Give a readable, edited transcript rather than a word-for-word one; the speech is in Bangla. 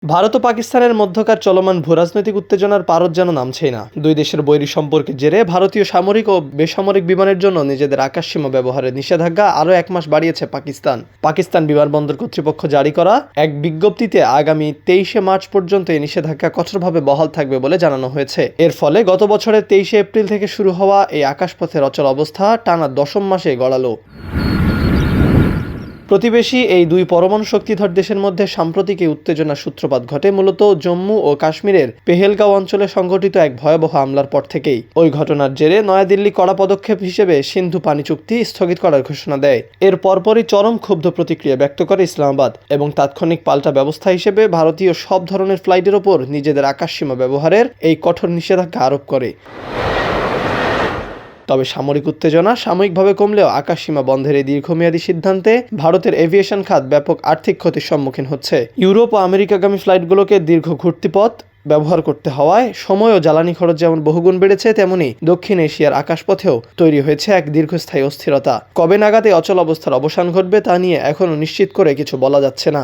ভারত ও পাকিস্তানের মধ্যকার চলমান ভূরাজনৈতিক উত্তেজনার পারদ যেন নামছেই না। দুই দেশের বৈরী সম্পর্কের জেরে ভারতীয় সামরিক ও বেসামরিক বিমানের জন্য নিজেদের আকাশসীমা ব্যবহারের নিষেধাজ্ঞা আরও 1 মাস বাড়িয়েছে পাকিস্তান বিমানবন্দর কর্তৃপক্ষ জারি করা এক বিজ্ঞপ্তিতে আগামী 23 মার্চ পর্যন্ত এই নিষেধাজ্ঞা কঠোরভাবে বহাল থাকবে বলে জানানো হয়েছে। এর ফলে গত বছরের 23 এপ্রিল থেকে শুরু হওয়া এই আকাশপথের অচল অবস্থা টানা 10ম মাসে গড়ালো। প্রতিবেশী এই দুই পরমাণু শক্তিধর দেশের মধ্যে সাম্প্রতিক এই উত্তেজনার সূত্রপাত ঘটে মূলত জম্মু ও কাশ্মীরের পেহেলগাঁও অঞ্চলে সংঘটিত এক ভয়াবহ হামলার পর থেকেই। ওই ঘটনার জেরে নয়াদিল্লি কড়া পদক্ষেপ হিসেবে সিন্ধু পানি চুক্তি স্থগিত করার ঘোষণা দেয়। এর পরপরই চরম ক্ষুব্ধ প্রতিক্রিয়া ব্যক্ত করে ইসলামাবাদ এবং তাৎক্ষণিক পাল্টা ব্যবস্থা হিসেবে ভারতীয় সব ধরনের ফ্লাইটের ওপর নিজেদের আকাশসীমা ব্যবহারের এই কঠোর নিষেধাজ্ঞা আরোপ করে। তবে সামরিক উত্তেজনা সাময়িকভাবে কমলেও আকাশসীমা বন্ধের এই দীর্ঘমেয়াদী সিদ্ধান্তে ভারতের এভিয়েশন খাত ব্যাপক আর্থিক ক্ষতির সম্মুখীন হচ্ছে। ইউরোপ ও আমেরিকাগামী ফ্লাইটগুলোকে দীর্ঘ ঘুরতিপথ ব্যবহার করতে হওয়ায় সময় ও জ্বালানি খরচ যেমন বহুগুণ বেড়েছে, তেমনি দক্ষিণ এশিয়ার আকাশপথেও তৈরি হয়েছে এক দীর্ঘস্থায়ী অস্থিরতা। কবে নাগাদ এই অচল অবস্থার অবসান ঘটবে তা নিয়ে এখনও নিশ্চিত করে কিছু বলা যাচ্ছে না।